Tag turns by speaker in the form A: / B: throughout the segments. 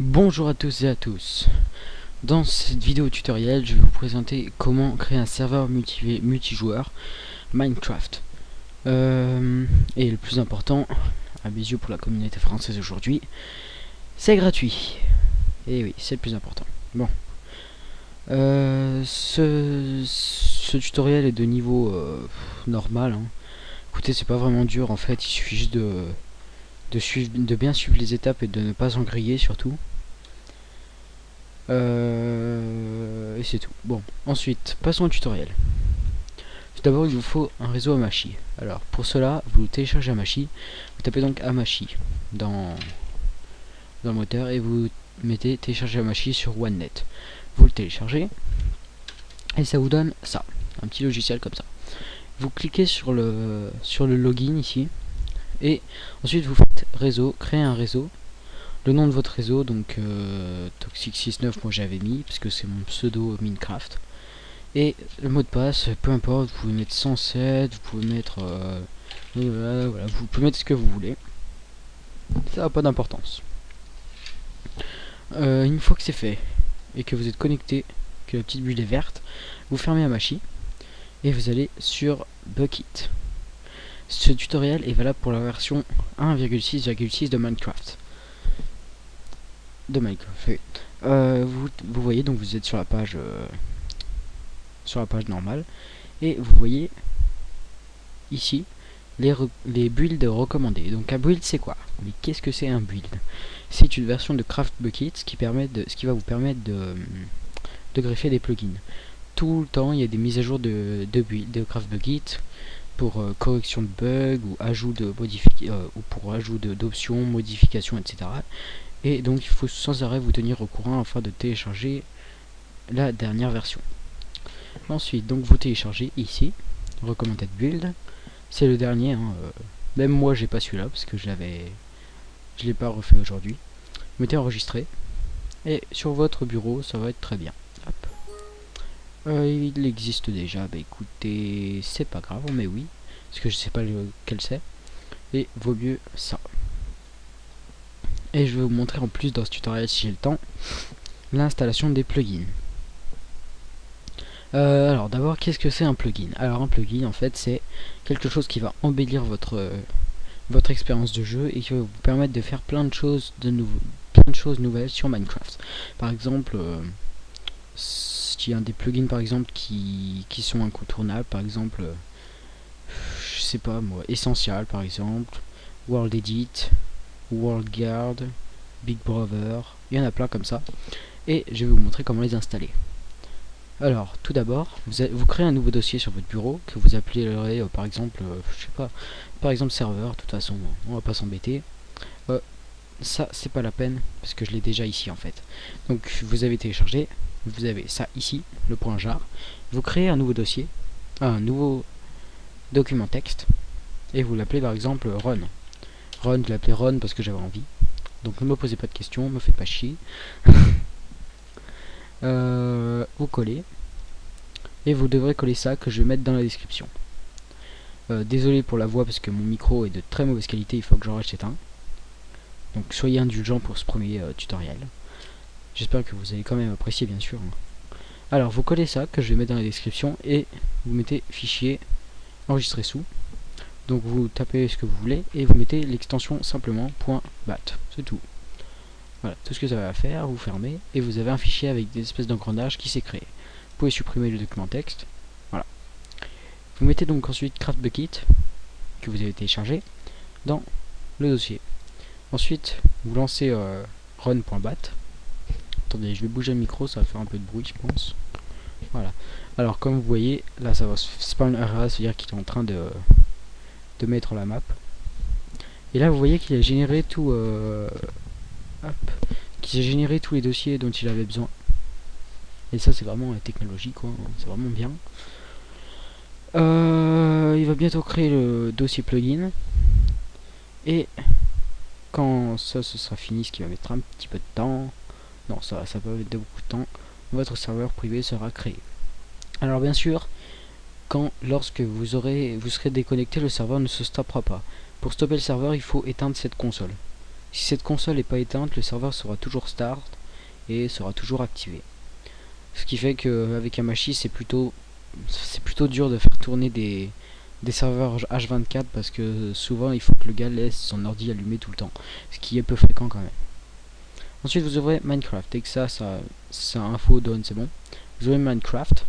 A: Bonjour à tous et à tous. Dans cette vidéo tutoriel, je vais vous présenter comment créer un serveur multijoueur Minecraft. Et le plus important, à mes yeux pour la communauté française aujourd'hui, c'est gratuit. Et oui, c'est le plus important. Bon. Ce tutoriel est de niveau normal. Hein. Écoutez, c'est pas vraiment dur en fait, il suffit juste de bien suivre les étapes et de ne pas en griller surtout. Et c'est tout. Bon, ensuite, passons au tutoriel. Tout d'abord, il vous faut un réseau Hamachi. Alors, pour cela, vous téléchargez Hamachi. Vous tapez donc Hamachi dans le moteur et vous mettez télécharger Hamachi sur OneNet. Vous le téléchargez et ça vous donne ça, un petit logiciel comme ça. Vous cliquez sur le login ici et ensuite vous faites réseau, créer un réseau. Le nom de votre réseau, donc Toxic69, moi j'avais mis, parce que c'est mon pseudo Minecraft. Et le mot de passe, peu importe, vous pouvez mettre 107, vous pouvez mettre... voilà, vous pouvez mettre ce que vous voulez. Ça n'a pas d'importance. Une fois que c'est fait, et que vous êtes connecté, que la petite bulle est verte, vous fermez Hamachi, et vous allez sur Bukkit. Ce tutoriel est valable pour la version 1.6.6 de Minecraft. Oui. Vous voyez donc vous êtes sur la page normale et vous voyez ici les builds recommandés. Donc un build c'est quoi? Mais qu'est-ce que c'est un build? C'est une version de CraftBukkit ce qui va vous permettre de greffer des plugins. Tout le temps il y a des mises à jour de CraftBukkit pour correction de bugs ou ajout de ou pour ajout d'options, modifications, etc. Et donc il faut sans arrêt vous tenir au courant afin de télécharger la dernière version. Ensuite donc vous téléchargez ici Recommended Build, c'est le dernier hein, même moi j'ai pas celui-là parce que je l'ai pas refait aujourd'hui. Mettez enregistrer et sur votre bureau ça va être très bien. Hop. Il existe déjà, bah écoutez c'est pas grave on met oui parce que je sais pas lequel c'est et vaut mieux ça. Et je vais vous montrer en plus dans ce tutoriel si j'ai le temps l'installation des plugins. Alors d'abord qu'est-ce que c'est un plugin? Alors un plugin en fait c'est quelque chose qui va embellir votre expérience de jeu et qui va vous permettre de faire plein de choses nouvelles sur Minecraft. Par exemple il y a des plugins par exemple qui sont incontournables, par exemple je sais pas moi, Essential par exemple, World Edit, World Guard, Big Brother, il y en a plein comme ça et je vais vous montrer comment les installer. Alors tout d'abord vous créez un nouveau dossier sur votre bureau que vous appellerez par exemple je sais pas, par exemple serveur. De toute façon on va pas s'embêter, ça c'est pas la peine parce que je l'ai déjà ici en fait. Donc vous avez téléchargé, vous avez ça ici, le point jar, vous créez un nouveau dossier, un nouveau document texte et vous l'appelez par exemple run. Je l'appelais run parce que j'avais envie, donc ne me posez pas de questions, me faites pas chier. Vous collez et vous devrez coller ça que je vais mettre dans la description. Désolé pour la voix parce que mon micro est de très mauvaise qualité, il faut que j'en rachète un. Donc soyez indulgents pour ce premier tutoriel. J'espère que vous allez quand même apprécier bien sûr. Alors vous collez ça que je vais mettre dans la description et vous mettez fichier enregistrer sous. Donc vous tapez ce que vous voulez et vous mettez l'extension simplement .bat, c'est tout. Voilà, tout ce que ça va faire, vous fermez et vous avez un fichier avec des espèces d'engrenages qui s'est créé. Vous pouvez supprimer le document texte. Voilà. Vous mettez donc ensuite CraftBukkit que vous avez téléchargé dans le dossier. Ensuite, vous lancez run.bat. Attendez, je vais bouger le micro, ça va faire un peu de bruit, je pense. Voilà. Alors, comme vous voyez, là, ça va spawn area, c'est-à-dire qu'il est en train de mettre la map. Et là, vous voyez qu'il a généré tout. Qui a généré tous les dossiers dont il avait besoin. Et ça, c'est vraiment la technologie, quoi. C'est vraiment bien. Il va bientôt créer le dossier plugin. Et quand ça ce sera fini, ce qui va mettre un petit peu de temps, non ça peut mettre de beaucoup de temps, votre serveur privé sera créé. Alors bien sûr, lorsque vous serez déconnecté, le serveur ne se stoppera pas. Pour stopper le serveur, il faut éteindre cette console. Si cette console n'est pas éteinte, le serveur sera toujours start et sera toujours activé. Ce qui fait qu'avec un Machi, c'est plutôt dur de faire tourner des serveurs H24 parce que souvent il faut que le gars laisse son ordi allumé tout le temps, ce qui est peu fréquent quand même. Ensuite vous ouvrez Minecraft, dès que ça info donne, c'est bon. Vous ouvrez Minecraft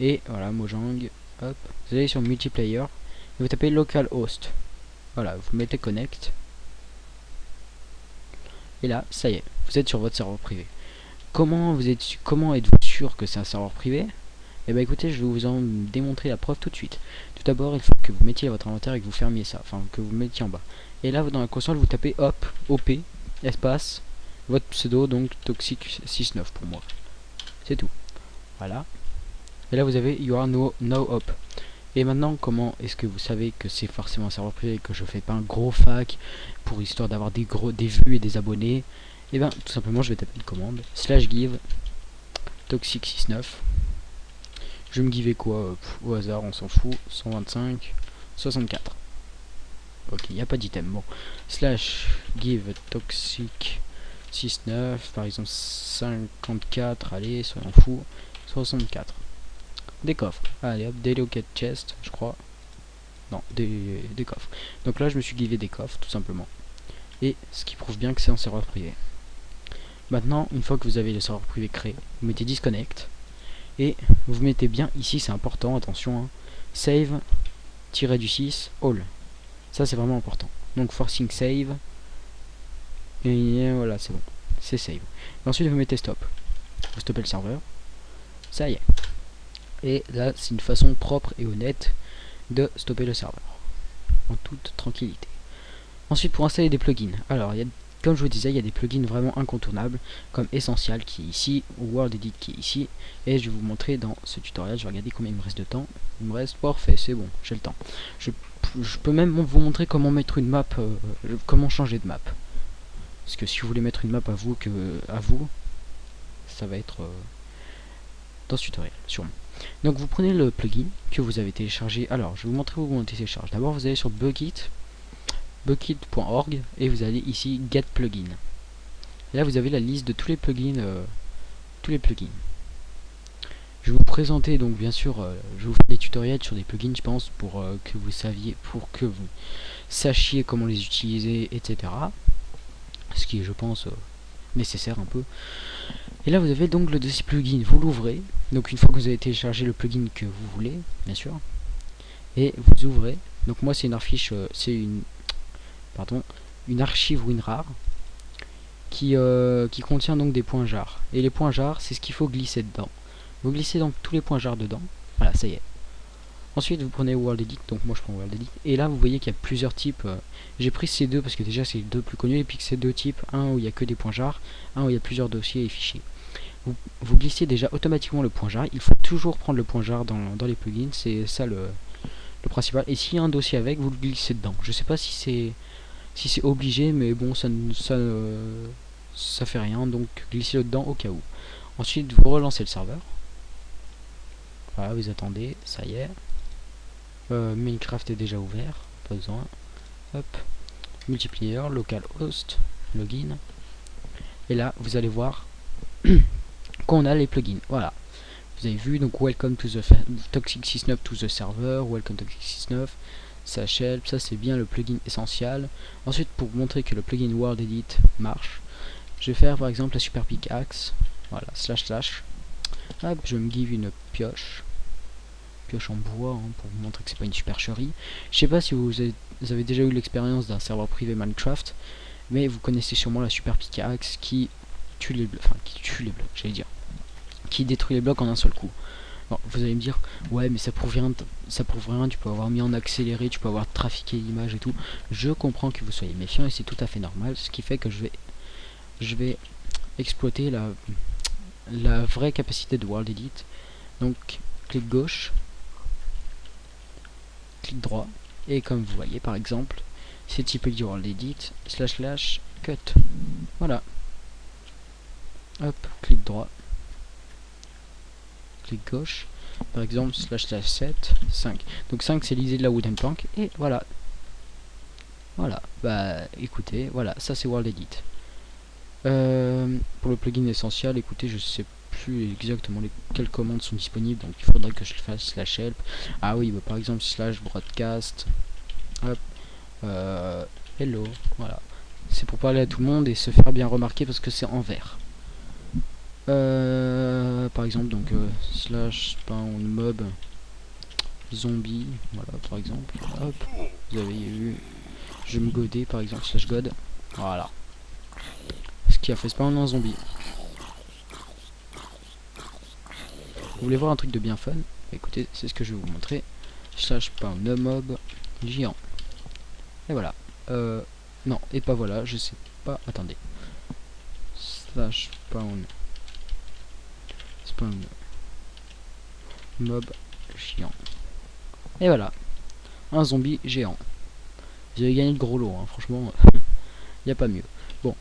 A: et voilà, Mojang, hop, vous allez sur multiplayer et vous tapez localhost. Voilà, vous mettez connect et là ça y est, vous êtes sur votre serveur privé. Comment êtes-vous sûr que c'est un serveur privé? Eh bien écoutez, je vais vous en démontrer la preuve tout de suite. Tout d'abord, il faut que vous mettiez votre inventaire et que vous fermiez ça, enfin que vous mettiez en bas. Et là, dans la console, vous tapez hop, OP, espace, votre pseudo, donc Toxic69 pour moi. C'est tout. Voilà. Et là, vous avez You are now up. Et maintenant, comment est-ce que vous savez que c'est forcément un serveur privé et que je fais pas un gros fac pour histoire d'avoir des vues et des abonnés? Et bien, tout simplement, je vais taper une commande /give Toxic69. Je vais me giver quoi au hasard, on s'en fout. 125, 64. Ok, il n'y a pas d'item. Bon. /give toxic 69, par exemple 54, allez, soyons fous. 64. Des coffres. Allez hop, Delocate Chest, je crois. Non, des coffres. Donc là, je me suis givé des coffres, tout simplement. Et ce qui prouve bien que c'est un serveur privé. Maintenant, une fois que vous avez le serveur privé créé, vous mettez disconnect. Et vous mettez bien ici, c'est important, attention, hein, save -du6 all. Ça c'est vraiment important. Donc forcing save. Et voilà, c'est bon. C'est save. Et ensuite vous mettez stop. Vous stoppez le serveur. Ça y est. Et là c'est une façon propre et honnête de stopper le serveur. En toute tranquillité. Ensuite pour installer des plugins. Alors il y a, comme je vous disais, il y a des plugins vraiment incontournables, comme Essential qui est ici, ou World Edit qui est ici, et je vais vous montrer dans ce tutoriel. Je vais regarder combien il me reste de temps. Il me reste parfait, c'est bon, j'ai le temps. Je peux même vous montrer comment mettre une map, comment changer de map. Parce que si vous voulez mettre une map à vous, ça va être dans ce tutoriel, sûrement. Donc vous prenez le plugin que vous avez téléchargé. Alors je vais vous montrer où on télécharge. D'abord vous allez sur bukkit.org et vous allez ici get plugin. Et là vous avez la liste de tous les plugins. Je vais vous présenter donc bien sûr, je vais vous faire des tutoriels sur des plugins, je pense, pour que vous sachiez comment les utiliser, etc. Ce qui est, je pense, nécessaire un peu. Et là vous avez donc le dossier plugin, vous l'ouvrez. Donc une fois que vous avez téléchargé le plugin que vous voulez, bien sûr, et vous ouvrez. Donc moi c'est une affiche, une archive WinRAR qui contient donc des points jars. Et les points jars, c'est ce qu'il faut glisser dedans. Vous glissez donc tous les points jars dedans. Voilà, ça y est. Ensuite, vous prenez World Edit. Donc moi, je prends World Edit. Et là, vous voyez qu'il y a plusieurs types. J'ai pris ces deux parce que déjà, c'est les deux plus connus. Et puis que ces deux types, un où il n'y a que des points jars, un où il y a plusieurs dossiers et fichiers. Vous glissez déjà automatiquement le point jar. Il faut toujours prendre le point jar dans les plugins. C'est ça le principal. Et s'il y a un dossier avec, vous le glissez dedans. Je sais pas si c'est obligé, mais bon, ça fait rien, donc glissez-le dedans au cas où. Ensuite vous relancez le serveur. Voilà, vous attendez, ça y est. Minecraft est déjà ouvert, pas besoin. Hop, multiplayer, localhost, login. Et là vous allez voir qu'on a les plugins. Voilà, vous avez vu, donc welcome to the Toxic69 to the server, welcome Toxic69. Ça help, ça c'est bien le plugin essentiel. Ensuite, pour vous montrer que le plugin World Edit marche, je vais faire par exemple la super pickaxe. Voilà, // hop, je me give une pioche en bois, hein, pour vous montrer que c'est pas une supercherie. Je sais pas si vous avez déjà eu l'expérience d'un serveur privé Minecraft, mais vous connaissez sûrement la super pickaxe qui tue les blocs, j'allais dire, qui détruit les blocs en un seul coup. Bon, vous allez me dire, ouais, mais ça prouve rien, tu peux avoir mis en accéléré, tu peux avoir trafiqué l'image et tout. Je comprends que vous soyez méfiant et c'est tout à fait normal, ce qui fait que je vais exploiter la vraie capacité de World Edit. Donc, clic gauche, clic droit, et comme vous voyez par exemple, c'est typé du World Edit, / cut. Voilà. Hop, clic droit. Clic gauche, par exemple // 7 5. Donc 5 c'est l'idée de la wooden plank et voilà. Voilà, bah écoutez, voilà, ça c'est World Edit. Pour le plugin essentiel, écoutez, je sais plus exactement quelles commandes sont disponibles, donc il faudrait que je le fasse /help. Ah oui, bah, par exemple /broadcast, hop, hello, voilà. C'est pour parler à tout le monde et se faire bien remarquer parce que c'est en vert. Par exemple, donc /spawn mob zombie, voilà, par exemple, hop, vous avez vu, je me godais par exemple /god, voilà, ce qui a fait spawn un zombie. Vous voulez voir un truc de bien fun? Écoutez, c'est ce que je vais vous montrer. /spawn mob géant. Et voilà. Non, et pas voilà, je sais pas. Attendez. /spawn mob géant. Et voilà. Un zombie géant. Vous avez gagné le gros lot, hein, franchement. Il n'y a pas mieux. Bon.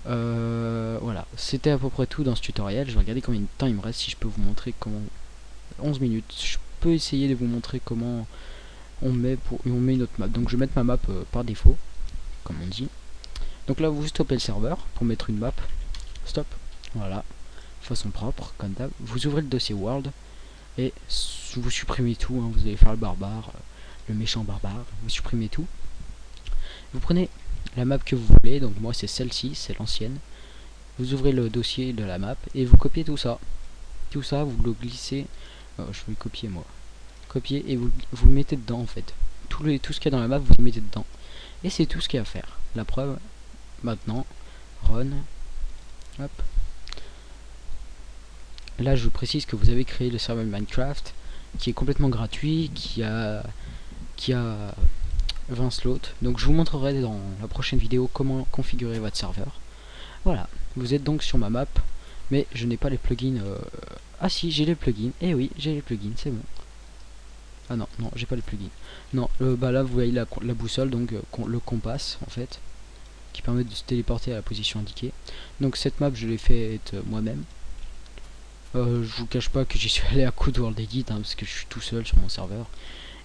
A: Voilà. C'était à peu près tout dans ce tutoriel. Je vais regarder combien de temps il me reste si je peux vous montrer comment. 11 minutes. Je peux essayer de vous montrer comment on met une autre map. Donc je vais mettre ma map par défaut, comme on dit. Donc là vous stoppez le serveur pour mettre une map. Stop. Voilà. Façon propre, comme d'hab. Vous ouvrez le dossier World et vous supprimez tout. Hein. Vous allez faire le barbare, le méchant barbare. Vous supprimez tout. Vous prenez la map que vous voulez. Donc moi c'est celle-ci, c'est l'ancienne. Vous ouvrez le dossier de la map et vous copiez tout ça. Tout ça, vous le glissez. Je vais le copier moi. Copier et vous le mettez dedans en fait. Tout ce qu'il y a dans la map, vous le mettez dedans. Et c'est tout ce qu'il y a à faire. La preuve, maintenant, run. Hop. Là, je vous précise que vous avez créé le serveur Minecraft qui est complètement gratuit, qui a 20 slots. Donc je vous montrerai dans la prochaine vidéo comment configurer votre serveur. Voilà, vous êtes donc sur ma map, mais je n'ai pas les plugins. Ah si, j'ai les plugins. Eh oui, j'ai les plugins, c'est bon. Ah non, non, j'ai pas les plugins. Non, bah là vous voyez la boussole, donc le compas en fait, qui permet de se téléporter à la position indiquée. Donc cette map je l'ai faite moi-même. Je vous cache pas que j'y suis allé à coup de World Edit, hein, parce que je suis tout seul sur mon serveur.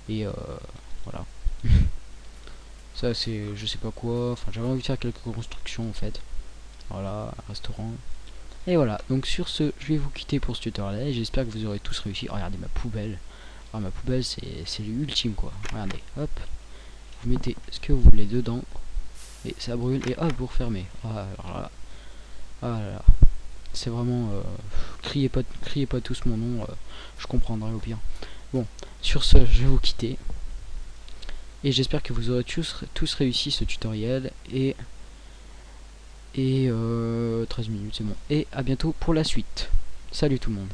A: Et voilà. Ça c'est je sais pas quoi, enfin j'avais envie de faire quelques constructions en fait. Voilà, un restaurant. Et voilà, donc sur ce, je vais vous quitter pour ce tutoriel et j'espère que vous aurez tous réussi. Oh, regardez ma poubelle. Alors ma poubelle c'est l'ultime quoi. Regardez, hop. Vous mettez ce que vous voulez dedans. Et ça brûle et hop, vous refermez. Ah, alors là. Ah là là. C'est vraiment... criez pas tous mon nom. Je comprendrai au pire. Bon, sur ce, je vais vous quitter. Et j'espère que vous aurez tous réussi ce tutoriel. Et 13 minutes, c'est bon. Et à bientôt pour la suite. Salut tout le monde.